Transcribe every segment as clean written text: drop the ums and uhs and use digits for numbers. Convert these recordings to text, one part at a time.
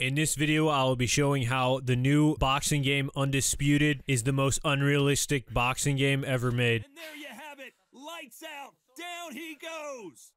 In this video, I will be showing how the new boxing game Undisputed is the most unrealistic boxing game ever made. And there you have it. Lights out. Down he goes.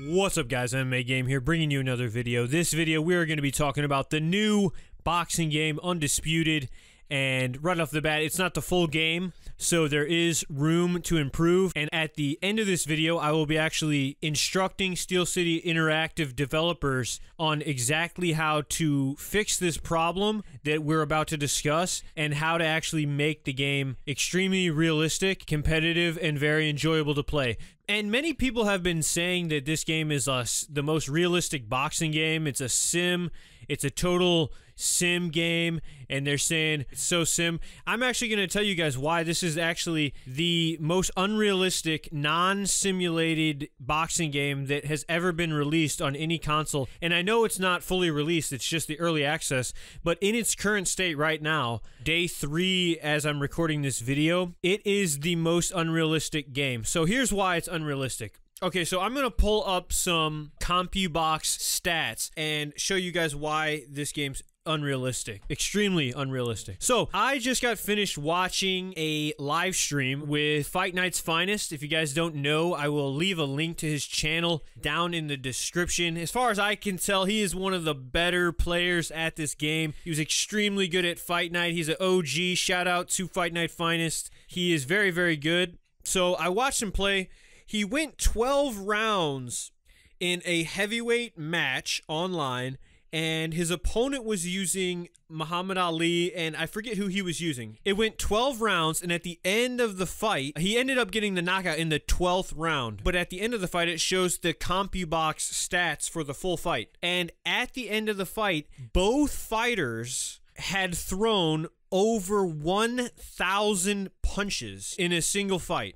What's up, guys? MMA Game here, bringing you another video. This video, we are going to be talking about the new boxing game Undisputed. And right off the bat, it's not the full game, so there is room to improve. And at the end of this video, I will be actually instructing Steel City Interactive developers on exactly how to fix this problem that we're about to discuss and how to actually make the game extremely realistic, competitive, and very enjoyable to play. And many people have been saying that this game is the most realistic boxing game. It's a sim. It's a total sim game, and they're saying it's so sim. I'm actually going to tell you guys why this is actually the most unrealistic, non-simulated boxing game that has ever been released on any console. And I know it's not fully released, it's just the early access, but in its current state right now, day 3 as I'm recording this video, it is the most unrealistic game. So here's why it's unrealistic. Okay, so I'm going to pull up some CompuBox stats and show you guys why this game's unrealistic. Extremely unrealistic. So, I just got finished watching a live stream with Fight Night's Finest. If you guys don't know, I will leave a link to his channel down in the description. As far as I can tell, he is one of the better players at this game. He was extremely good at Fight Night. He's an OG. Shout out to Fight Night Finest. He is very, very good. So, I watched him play. He went 12 rounds in a heavyweight match online, and his opponent was using Muhammad Ali, and I forget who he was using. It went 12 rounds, and at the end of the fight, he ended up getting the knockout in the 12th round. But at the end of the fight, it shows the CompuBox stats for the full fight. And at the end of the fight, both fighters had thrown over 1,000 punches in a single fight.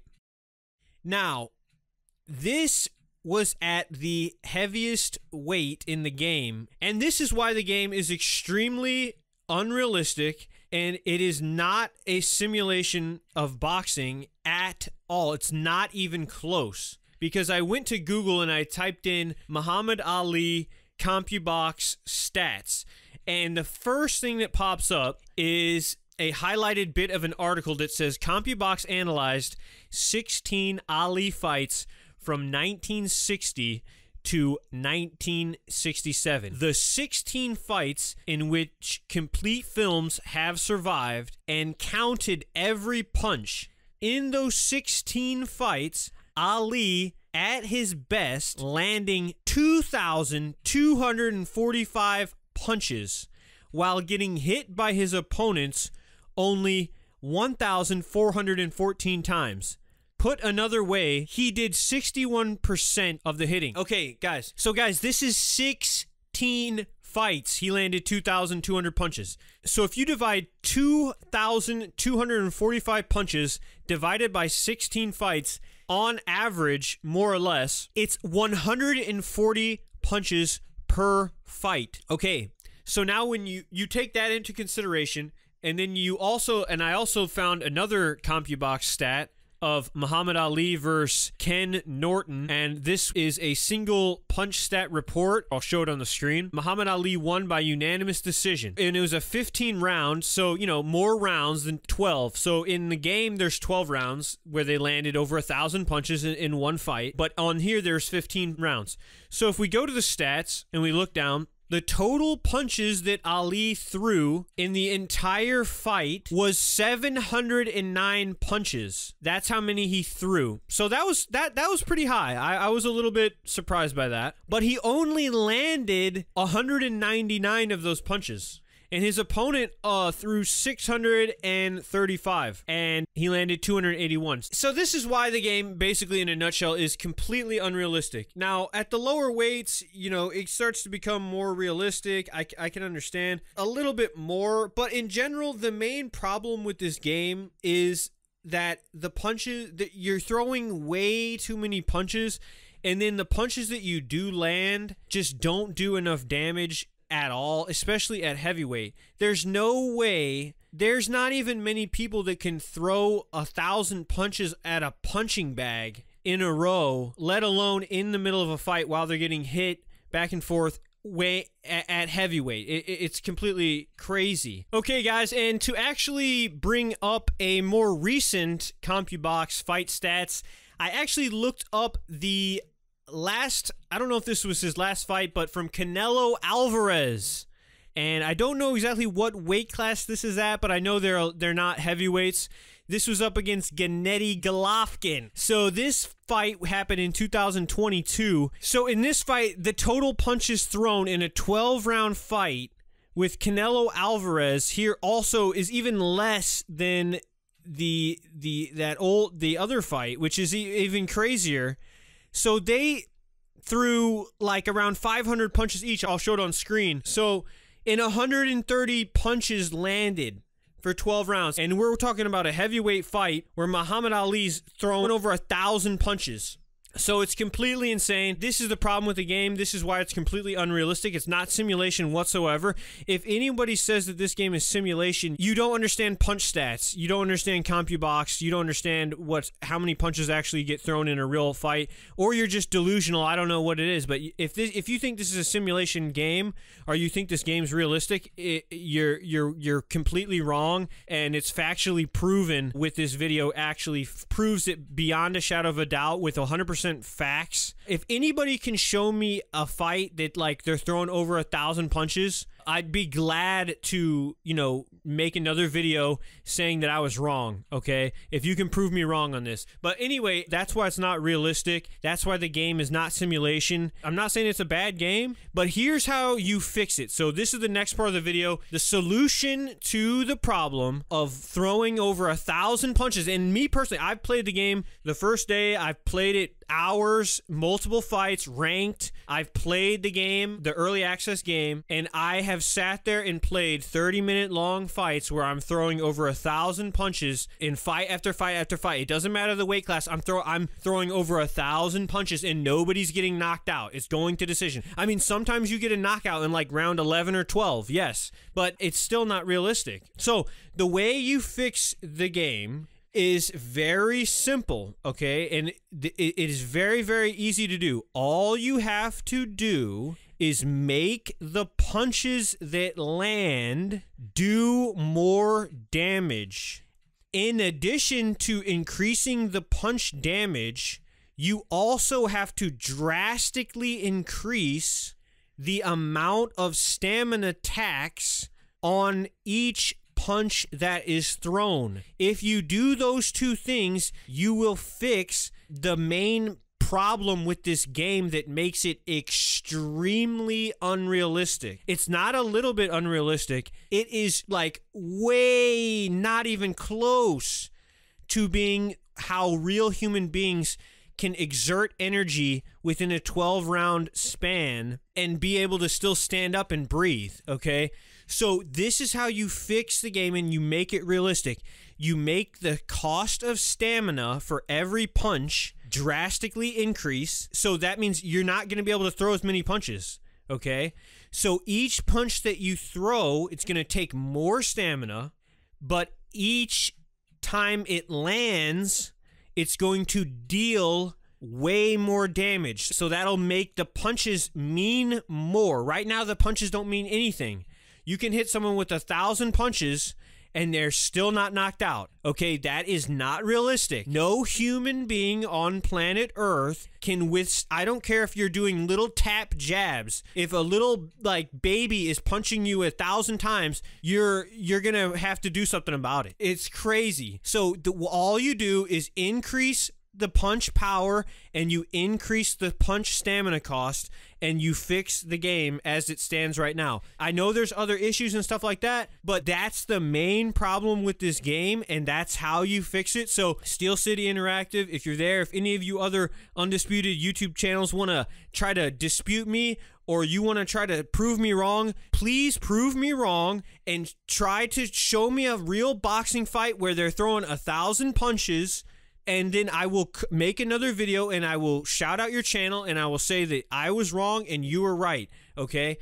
Now, this was at the heaviest weight in the game, and this is why the game is extremely unrealistic, and it is not a simulation of boxing at all. It's not even close, because I went to Google and I typed in Muhammad Ali CompuBox stats, and the first thing that pops up is a highlighted bit of an article that says CompuBox analyzed 16 Ali fights from 1960 to 1967. The 16 fights in which complete films have survived and counted every punch. In those 16 fights, Ali, at his best, landing 2,245 punches while getting hit by his opponents only 1,414 times. Put another way, he did 61% of the hitting. Okay, guys. So, guys, this is 16 fights. He landed 2,200 punches. So, if you divide 2,245 punches divided by 16 fights, on average, more or less, it's 140 punches per fight. Okay, so now when you take that into consideration, and then you also, and I also found another CompuBox stat of Muhammad Ali versus Ken Norton, and this is a single punch stat report. I'll show it on the screen. Muhammad Ali won by unanimous decision, and it was a 15 round, so, you know, more rounds than 12. So in the game, there's 12 rounds where they landed over 1,000 punches in one fight, but on here, there's 15 rounds. So if we go to the stats and we look down, the total punches that Ali threw in the entire fight was 709 punches. That's how many he threw. So that was pretty high. I was a little bit surprised by that. But he only landed 199 of those punches. And his opponent threw 635, and he landed 281. So this is why the game, basically in a nutshell, is completely unrealistic. Now, at the lower weights, you know, it starts to become more realistic. I can understand a little bit more, but in general, the main problem with this game is that the punches, that you're throwing way too many punches, and then the punches that you do land just don't do enough damage at all, especially at heavyweight. There's no way, there's not even many people that can throw 1,000 punches at a punching bag in a row, let alone in the middle of a fight while they're getting hit back and forth at heavyweight. It's completely crazy. Okay, guys, and to actually bring up a more recent CompuBox fight stats, I actually looked up the last, I don't know if this was his last fight, but from Canelo Alvarez. And I don't know exactly what weight class this is at, but I know they're not heavyweights. This was up against Gennady Golovkin. So this fight happened in 2022. So in this fight, the total punches thrown in a 12-round fight with Canelo Alvarez here also is even less than the other fight, which is even crazier. So they threw like around 500 punches each. I'll show it on screen. So in 130 punches landed for 12 rounds. And we're talking about a heavyweight fight where Muhammad Ali's throwing over 1,000 punches. So it's completely insane. This is the problem with the game. This is why it's completely unrealistic. It's not simulation whatsoever. If anybody says that this game is simulation, you don't understand punch stats. You don't understand CompuBox. You don't understand how many punches actually get thrown in a real fight, or you're just delusional. I don't know what it is, but if you think this is a simulation game, or you think this game's realistic, you're completely wrong, and it's factually proven with this video. Actually proves it beyond a shadow of a doubt with 100% facts. If anybody can show me a fight that like they're throwing over 1,000 punches, I'd be glad to, make another video saying that I was wrong, okay? If you can prove me wrong on this. But anyway, that's why it's not realistic. That's why the game is not simulation. I'm not saying it's a bad game, but here's how you fix it. So this is the next part of the video. The solution to the problem of throwing over 1,000 punches. And me personally, I've played the game the first day. I've played it hours, multiple fights, ranked. I've played the game, the early access game, and I have sat there and played 30-minute long fights where I'm throwing over 1,000 punches in fight after fight after fight. It doesn't matter the weight class. I'm throwing over 1,000 punches and nobody's getting knocked out. It's going to decision. I mean, sometimes you get a knockout in like round 11 or 12, yes, but it's still not realistic. So the way you fix the game is very simple, okay? And it is very, very easy to do. All you have to do is make the punches that land do more damage. In addition to increasing the punch damage, you also have to drastically increase the amount of stamina tax on each punch that is thrown. If you do those two things, you will fix the main problem with this game that makes it extremely unrealistic. It's not a little bit unrealistic. It is like way not even close to being how real human beings can exert energy within a 12-round span and be able to still stand up and breathe, okay? So this is how you fix the game and you make it realistic. You make the cost of stamina for every punch drastically increase. So that means you're not going to be able to throw as many punches, okay? So each punch that you throw, it's going to take more stamina, but each time it lands, it's going to deal way more damage. So that'll make the punches mean more. Right now, the punches don't mean anything. You can hit someone with 1,000 punches and they're still not knocked out. Okay, that is not realistic. No human being on planet Earth can I don't care if you're doing little tap jabs. If a little like baby is punching you 1,000 times, you're gonna have to do something about it. It's crazy. So all you do is increase the punch power and you increase the punch stamina cost and you fix the game as it stands right now. I know there's other issues and stuff like that, but that's the main problem with this game and that's how you fix it. So Steel City Interactive, if you're there, if any of you other Undisputed YouTube channels want to try to dispute me or you want to try to prove me wrong, please prove me wrong and try to show me a real boxing fight where they're throwing 1,000 punches. And then I will make another video and I will shout out your channel and I will say that I was wrong and you were right, okay?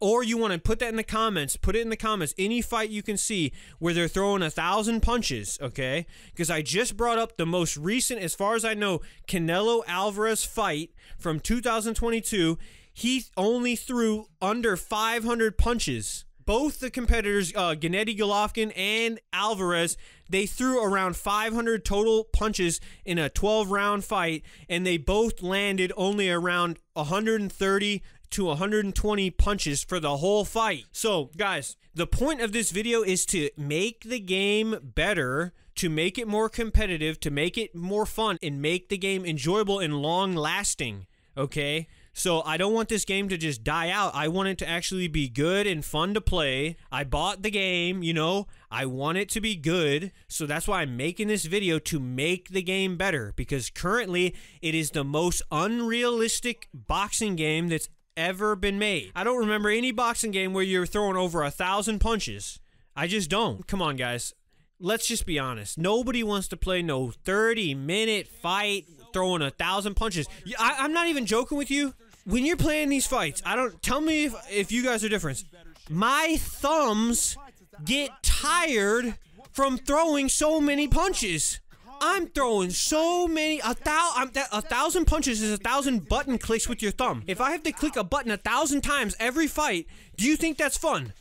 Or you want to put that in the comments, put it in the comments, any fight you can see where they're throwing 1,000 punches, okay? Because I just brought up the most recent, as far as I know, Canelo Alvarez fight from 2022. he only threw under 500 punches. Both the competitors, Gennady Golovkin and Alvarez, they threw around 500 total punches in a 12-round fight, and they both landed only around 130 to 120 punches for the whole fight. So, guys, the point of this video is to make the game better, to make it more competitive, to make it more fun, and make the game enjoyable and long-lasting, okay? So I don't want this game to just die out. I want it to actually be good and fun to play. I bought the game, you know. I want it to be good. So that's why I'm making this video, to make the game better. Because currently, it is the most unrealistic boxing game that's ever been made. I don't remember any boxing game where you're throwing over 1,000 punches. I just don't. Come on, guys. Let's just be honest. Nobody wants to play no 30-minute fight throwing 1,000 punches. I'm not even joking with you. When you're playing these fights, tell me if you guys are different. My thumbs get tired from throwing so many punches. I'm throwing so many, 1,000 punches is 1,000 button clicks with your thumb. If I have to click a button 1,000 times every fight, do you think that's fun?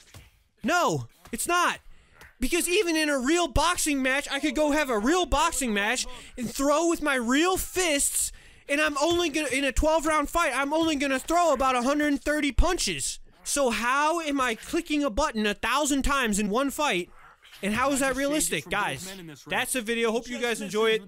No, it's not. Because even in a real boxing match, I could go have a real boxing match and throw with my real fists, and I'm only gonna, in a 12-round fight, I'm only gonna throw about 130 punches. So how am I clicking a button 1,000 times in one fight, and how is that realistic? Guys, that's the video. Hope you guys enjoy it.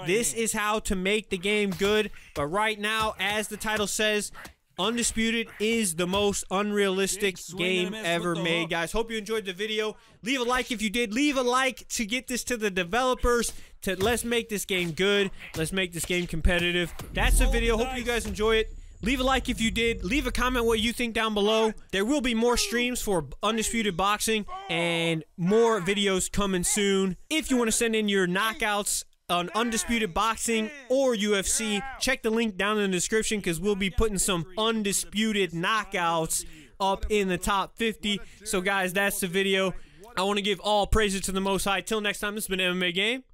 This is how to make the game good, but right now, as the title says, Undisputed is the most unrealistic game ever made, guys. Hope you enjoyed the video. Leave a like if you did. Leave a like to get this to the developers. Let's make this game good. Let's make this game competitive. That's the video. Hope you guys enjoy it. Leave a like if you did. Leave a comment what you think down below. There will be more streams for Undisputed Boxing and more videos coming soon. If you want to send in your knockouts on Undisputed Boxing or UFC, check the link down in the description, because we'll be putting some undisputed knockouts up in the top 50. So guys, that's the video. I want to give all praises to the Most High. Till next time, this has been MMA Game.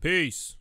Peace.